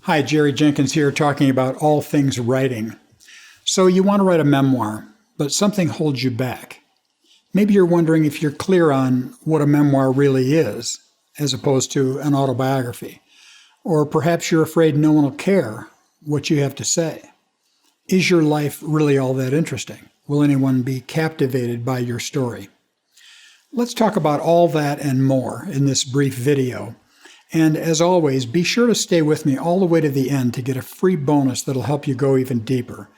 Hi, Jerry Jenkins here talking about all things writing. So you want to write a memoir, but something holds you back. Maybe you're wondering if you're clear on what a memoir really is, as opposed to an autobiography. Or perhaps you're afraid no one will care what you have to say. Is your life really all that interesting? Will anyone be captivated by your story? Let's talk about all that and more in this brief video. And as always, be sure to stay with me all the way to the end to get a free bonus that'll help you go even deeper.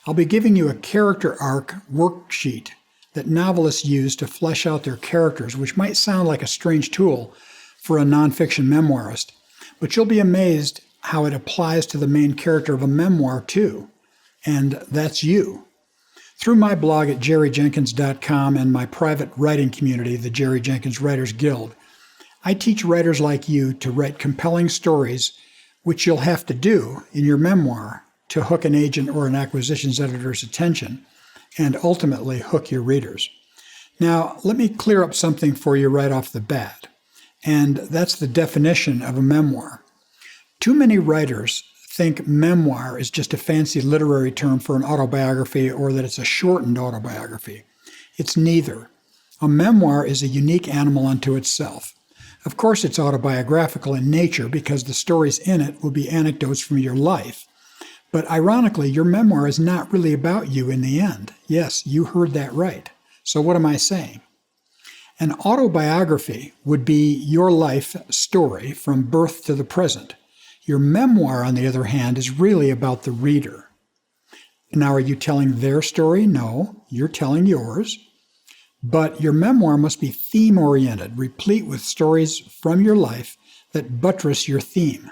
I'll be giving you a character arc worksheet that novelists use to flesh out their characters, which might sound like a strange tool for a nonfiction memoirist, but you'll be amazed how it applies to the main character of a memoir too, and that's you. Through my blog at jerryjenkins.com and my private writing community, the Jerry Jenkins Writers Guild, I teach writers like you to write compelling stories, which you'll have to do in your memoir to hook an agent or an acquisitions editor's attention and ultimately hook your readers. Now, let me clear up something for you right off the bat, and that's the definition of a memoir. Too many writers think memoir is just a fancy literary term for an autobiography or that it's a shortened autobiography. It's neither. A memoir is a unique animal unto itself. Of course, it's autobiographical in nature because the stories in it will be anecdotes from your life. But ironically, your memoir is not really about you in the end. Yes, you heard that right. So what am I saying? An autobiography would be your life story from birth to the present. Your memoir, on the other hand, is really about the reader. Now, are you telling their story? No, you're telling yours. But your memoir must be theme-oriented, replete with stories from your life that buttress your theme.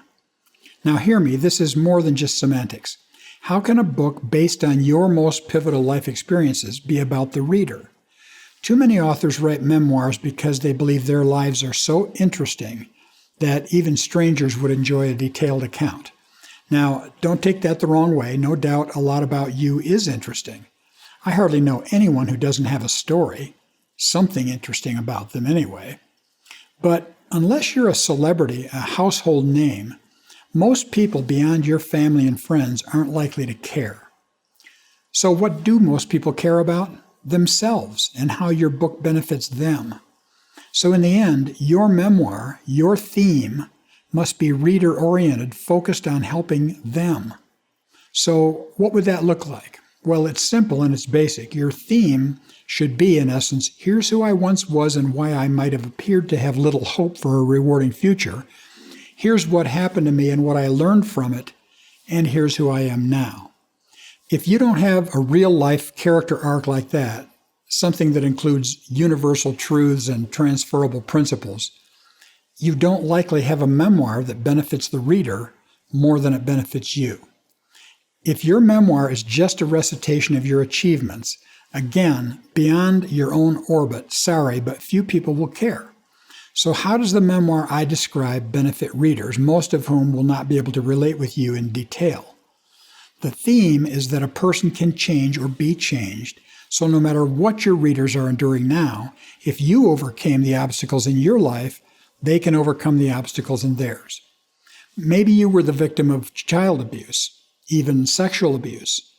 Now hear me, this is more than just semantics. How can a book based on your most pivotal life experiences be about the reader? Too many authors write memoirs because they believe their lives are so interesting that even strangers would enjoy a detailed account. Now, don't take that the wrong way. No doubt a lot about you is interesting. I hardly know anyone who doesn't have a story. Something interesting about them anyway. But unless you're a celebrity, a household name, most people beyond your family and friends aren't likely to care. So what do most people care about? Themselves and how your book benefits them. So in the end, your memoir, your theme, must be reader-oriented, focused on helping them. So what would that look like? Well, it's simple and it's basic. Your theme should be, in essence, here's who I once was and why I might have appeared to have little hope for a rewarding future. Here's what happened to me and what I learned from it, and here's who I am now. If you don't have a real-life character arc like that, something that includes universal truths and transferable principles, you don't likely have a memoir that benefits the reader more than it benefits you. If your memoir is just a recitation of your achievements, again, beyond your own orbit, sorry, but few people will care. So how does the memoir I describe benefit readers, most of whom will not be able to relate with you in detail? The theme is that a person can change or be changed, so no matter what your readers are enduring now, if you overcame the obstacles in your life, they can overcome the obstacles in theirs. Maybe you were the victim of child abuse, even sexual abuse.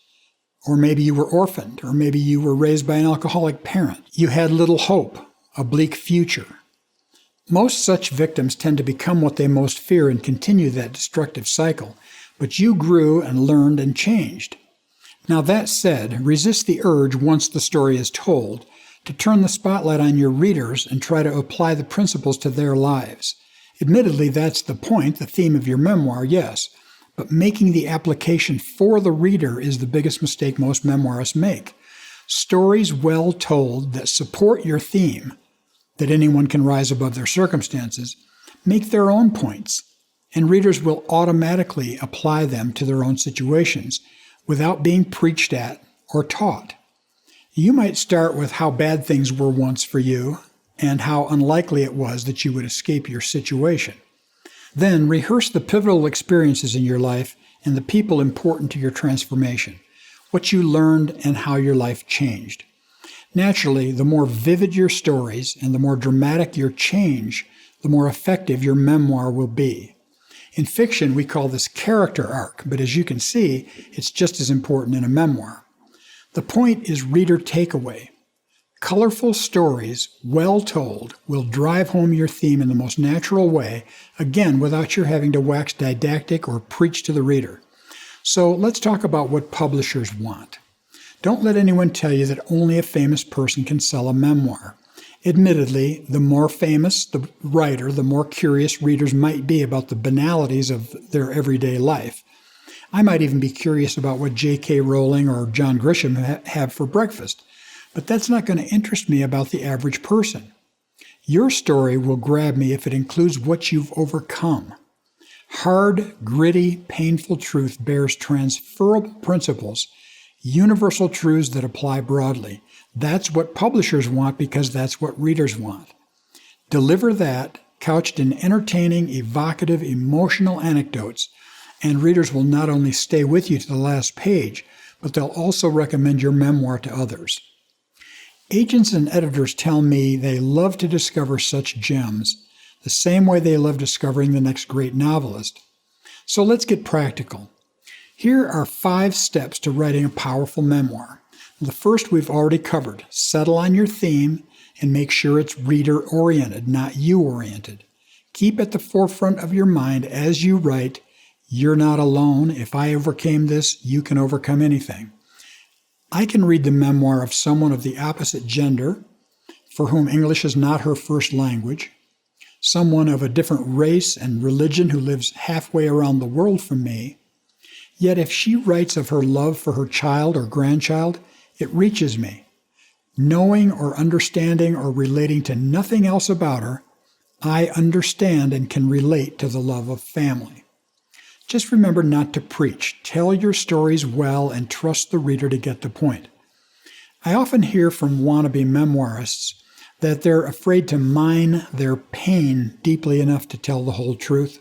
Or maybe you were orphaned, or maybe you were raised by an alcoholic parent. You had little hope, a bleak future. Most such victims tend to become what they most fear and continue that destructive cycle, but you grew and learned and changed. Now that said, resist the urge once the story is told to turn the spotlight on your readers and try to apply the principles to their lives. Admittedly, that's the point, the theme of your memoir, yes. But making the application for the reader is the biggest mistake most memoirists make. Stories well told that support your theme, that anyone can rise above their circumstances, make their own points, and readers will automatically apply them to their own situations without being preached at or taught. You might start with how bad things were once for you and how unlikely it was that you would escape your situation. Then rehearse the pivotal experiences in your life and the people important to your transformation, what you learned and how your life changed. Naturally, the more vivid your stories and the more dramatic your change, the more effective your memoir will be. In fiction, we call this character arc, but as you can see, it's just as important in a memoir. The point is reader takeaway. Colorful stories, well told, will drive home your theme in the most natural way, again, without your having to wax didactic or preach to the reader. So let's talk about what publishers want. Don't let anyone tell you that only a famous person can sell a memoir. Admittedly, the more famous the writer, the more curious readers might be about the banalities of their everyday life. I might even be curious about what J.K. Rowling or John Grisham have for breakfast. But that's not going to interest me about the average person. Your story will grab me if it includes what you've overcome. Hard, gritty, painful truth bears transferable principles, universal truths that apply broadly. That's what publishers want because that's what readers want. Deliver that, couched in entertaining, evocative, emotional anecdotes, and readers will not only stay with you to the last page, but they'll also recommend your memoir to others. Agents and editors tell me they love to discover such gems, the same way they love discovering the next great novelist. So let's get practical. Here are 5 steps to writing a powerful memoir. The first we've already covered. Settle on your theme and make sure it's reader-oriented, not you-oriented. Keep at the forefront of your mind as you write, "You're not alone. If I overcame this, you can overcome anything." I can read the memoir of someone of the opposite gender, for whom English is not her first language, someone of a different race and religion who lives halfway around the world from me. Yet if she writes of her love for her child or grandchild, it reaches me. Knowing or understanding or relating to nothing else about her, I understand and can relate to the love of family. Just remember not to preach. Tell your stories well and trust the reader to get the point. I often hear from wannabe memoirists that they're afraid to mine their pain deeply enough to tell the whole truth.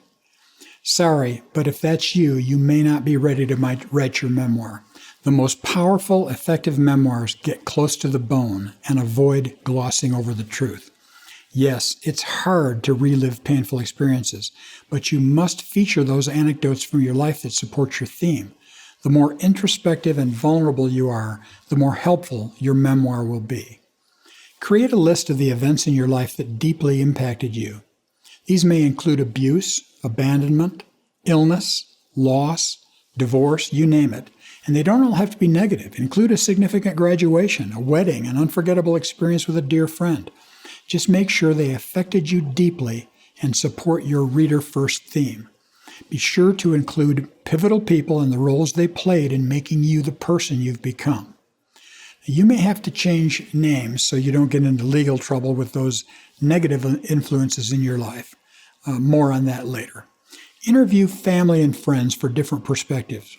Sorry, but if that's you, you may not be ready to write your memoir. The most powerful, effective memoirs get close to the bone and avoid glossing over the truth. Yes, it's hard to relive painful experiences, but you must feature those anecdotes from your life that support your theme. The more introspective and vulnerable you are, the more helpful your memoir will be. Create a list of the events in your life that deeply impacted you. These may include abuse, abandonment, illness, loss, divorce, you name it. And they don't all have to be negative. Include a significant graduation, a wedding, an unforgettable experience with a dear friend. Just make sure they affected you deeply and support your reader-first theme. Be sure to include pivotal people and the roles they played in making you the person you've become. You may have to change names so you don't get into legal trouble with those negative influences in your life. More on that later. Interview family and friends for different perspectives.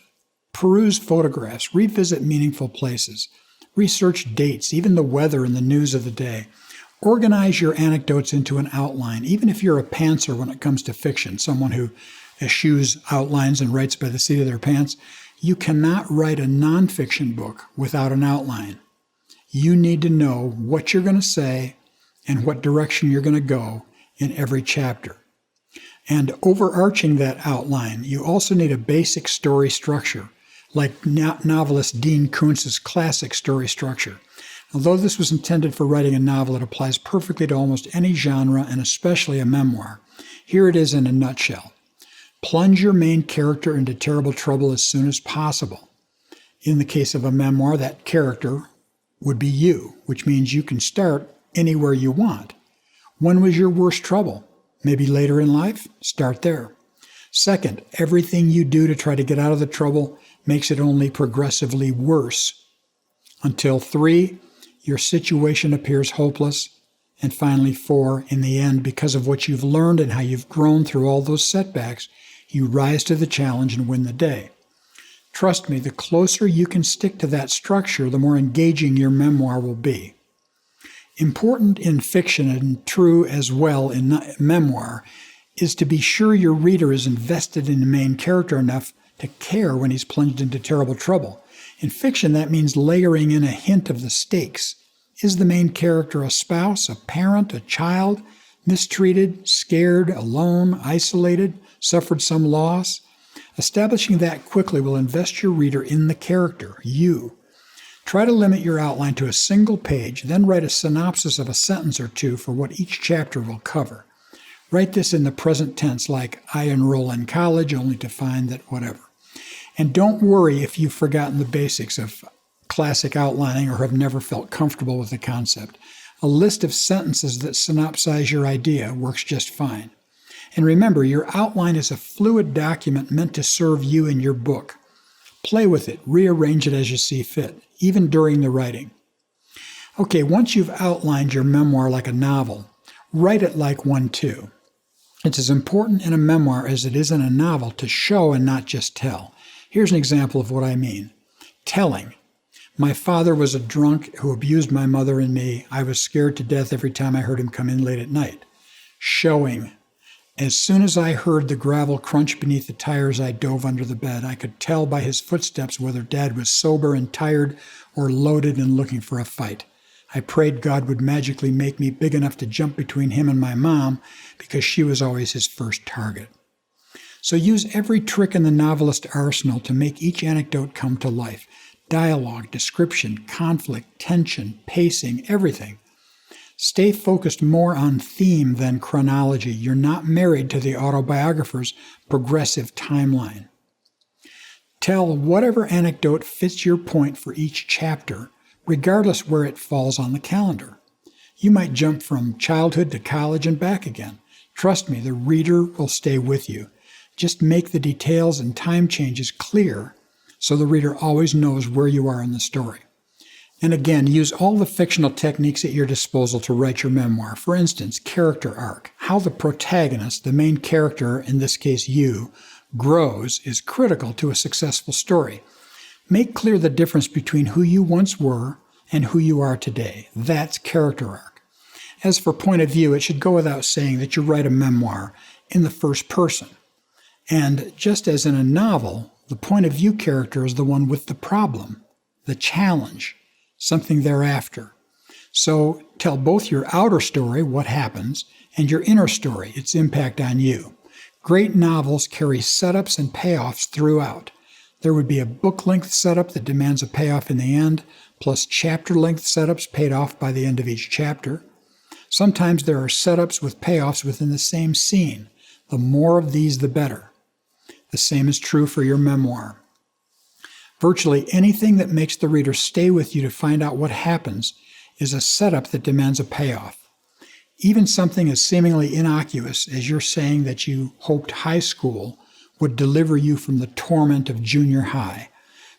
Peruse photographs, revisit meaningful places. Research dates, even the weather and the news of the day. Organize your anecdotes into an outline, even if you're a pantser when it comes to fiction, someone who eschews outlines and writes by the seat of their pants. You cannot write a nonfiction book without an outline. You need to know what you're going to say and what direction you're going to go in every chapter. And overarching that outline, you also need a basic story structure, like novelist Dean Koontz's classic story structure. Although this was intended for writing a novel, it applies perfectly to almost any genre and especially a memoir. Here it is in a nutshell. Plunge your main character into terrible trouble as soon as possible. In the case of a memoir, that character would be you, which means you can start anywhere you want. When was your worst trouble? Maybe later in life? Start there. Second, everything you do to try to get out of the trouble makes it only progressively worse. Until 3, your situation appears hopeless. And finally, 4, in the end, because of what you've learned and how you've grown through all those setbacks, you rise to the challenge and win the day. Trust me, the closer you can stick to that structure, the more engaging your memoir will be. Important in fiction and true as well in memoir is to be sure your reader is invested in the main character enough to care when he's plunged into terrible trouble. In fiction, that means layering in a hint of the stakes. Is the main character a spouse, a parent, a child, Mistreated, scared, alone, isolated, suffered some loss? Establishing that quickly will invest your reader in the character, you. Try to limit your outline to a single page, then write a synopsis of a sentence or two for what each chapter will cover. Write this in the present tense, like, I enroll in college, only to find that whatever. And don't worry if you've forgotten the basics of classic outlining or have never felt comfortable with the concept. A list of sentences that synopsize your idea works just fine. And remember, your outline is a fluid document meant to serve you in your book. Play with it, rearrange it as you see fit, even during the writing. Okay, once you've outlined your memoir like a novel, write it like one too. It's as important in a memoir as it is in a novel to show and not just tell. Here's an example of what I mean. Telling. My father was a drunk who abused my mother and me. I was scared to death every time I heard him come in late at night. Showing. As soon as I heard the gravel crunch beneath the tires, I dove under the bed. I could tell by his footsteps whether Dad was sober and tired or loaded and looking for a fight. I prayed God would magically make me big enough to jump between him and my mom because she was always his first target. So use every trick in the novelist's arsenal to make each anecdote come to life. Dialogue, description, conflict, tension, pacing, everything. Stay focused more on theme than chronology. You're not married to the autobiographer's progressive timeline. Tell whatever anecdote fits your point for each chapter, regardless where it falls on the calendar. You might jump from childhood to college and back again. Trust me, the reader will stay with you. Just make the details and time changes clear so the reader always knows where you are in the story. And again, use all the fictional techniques at your disposal to write your memoir. For instance, character arc. How the protagonist, the main character, in this case you, grows is critical to a successful story. Make clear the difference between who you once were and who you are today. That's character arc. As for point of view, it should go without saying that you write a memoir in the first person. And just as in a novel, the point of view character is the one with the problem, the challenge, something thereafter. So tell both your outer story, what happens, and your inner story, its impact on you. Great novels carry setups and payoffs throughout. There would be a book-length setup that demands a payoff in the end, plus chapter-length setups paid off by the end of each chapter. Sometimes there are setups with payoffs within the same scene. The more of these, the better. The same is true for your memoir. Virtually anything that makes the reader stay with you to find out what happens is a setup that demands a payoff. Even something as seemingly innocuous as you're saying that you hoped high school would deliver you from the torment of junior high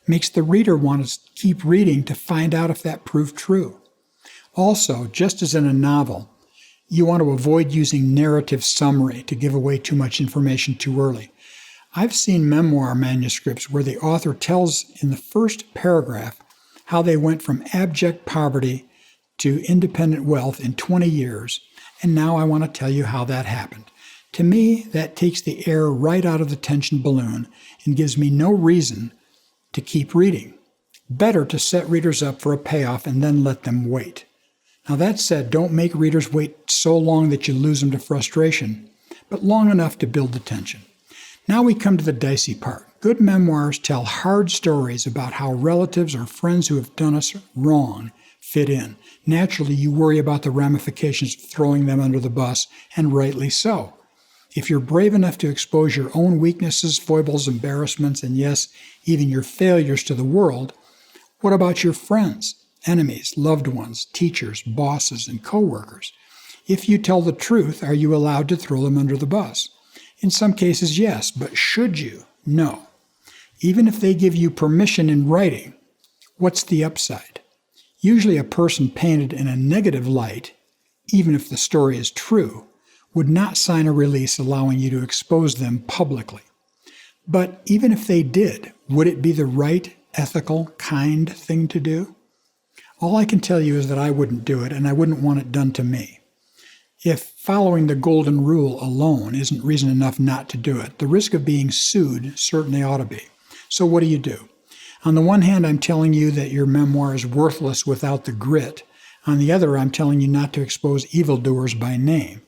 makes the reader want to keep reading to find out if that proved true. Also, just as in a novel, you want to avoid using narrative summary to give away too much information too early. I've seen memoir manuscripts where the author tells in the first paragraph how they went from abject poverty to independent wealth in 20 years, and now I want to tell you how that happened. To me, that takes the air right out of the tension balloon and gives me no reason to keep reading. Better to set readers up for a payoff and then let them wait. Now that said, don't make readers wait so long that you lose them to frustration, but long enough to build the tension. Now we come to the dicey part. Good memoirs tell hard stories about how relatives or friends who have done us wrong fit in. Naturally, you worry about the ramifications of throwing them under the bus, and rightly so. If you're brave enough to expose your own weaknesses, foibles, embarrassments, and yes, even your failures to the world, what about your friends, enemies, loved ones, teachers, bosses, and co-workers? If you tell the truth, are you allowed to throw them under the bus? In some cases, yes, but should you? No. Even if they give you permission in writing, what's the upside? Usually a person painted in a negative light, even if the story is true, would not sign a release allowing you to expose them publicly. But even if they did, would it be the right, ethical, kind thing to do? All I can tell you is that I wouldn't do it, and I wouldn't want it done to me. If following the golden rule alone isn't reason enough not to do it, the risk of being sued certainly ought to be. So what do? On the one hand, I'm telling you that your memoir is worthless without the grit. On the other, I'm telling you not to expose evildoers by name.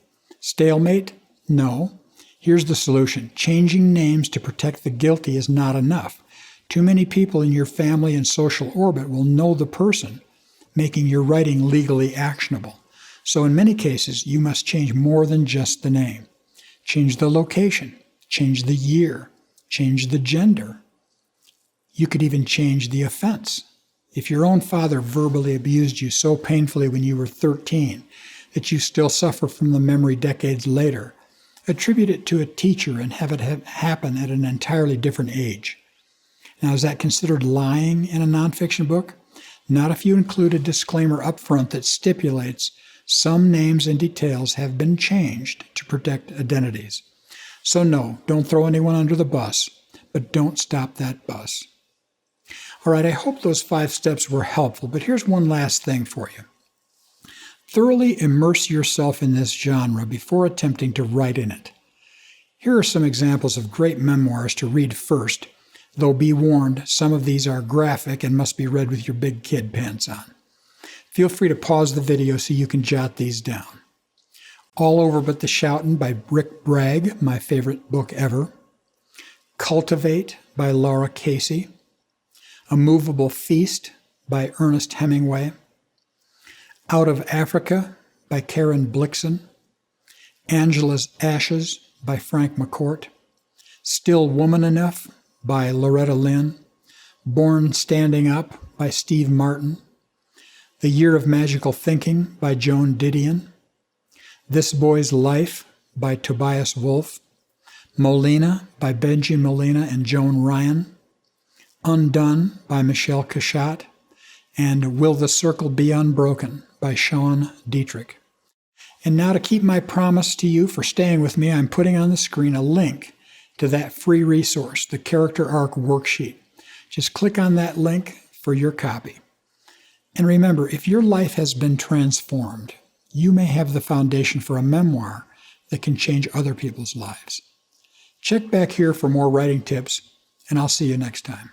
Stalemate? No. Here's the solution. Changing names to protect the guilty is not enough. Too many people in your family and social orbit will know the person, making your writing legally actionable. So in many cases, you must change more than just the name. Change the location, change the year, change the gender. You could even change the offense. If your own father verbally abused you so painfully when you were 13 that you still suffer from the memory decades later, attribute it to a teacher and have it happen at an entirely different age. Now, is that considered lying in a nonfiction book? Not if you include a disclaimer up front that stipulates some names and details have been changed to protect identities. So no, don't throw anyone under the bus, but don't stop that bus. All right, I hope those 5 steps were helpful, but here's one last thing for you. Thoroughly immerse yourself in this genre before attempting to write in it. Here are some examples of great memoirs to read first, though be warned, some of these are graphic and must be read with your big kid pants on. Feel free to pause the video so you can jot these down. All Over But the Shoutin' by Rick Bragg, my favorite book ever. Cultivate by Laura Casey. A Movable Feast by Ernest Hemingway. Out of Africa by Karen Blixen. Angela's Ashes by Frank McCourt. Still Woman Enough by Loretta Lynn. Born Standing Up by Steve Martin. The Year of Magical Thinking by Joan Didion. This Boy's Life by Tobias Wolff. Molina by Benji Molina and Joan Ryan. Undone by Michelle Cachat. And Will the Circle Be Unbroken by Sean Dietrich. And now, to keep my promise to you for staying with me, I'm putting on the screen a link to that free resource, the Character Arc Worksheet. Just click on that link for your copy. And remember, if your life has been transformed, you may have the foundation for a memoir that can change other people's lives. Check back here for more writing tips, and I'll see you next time.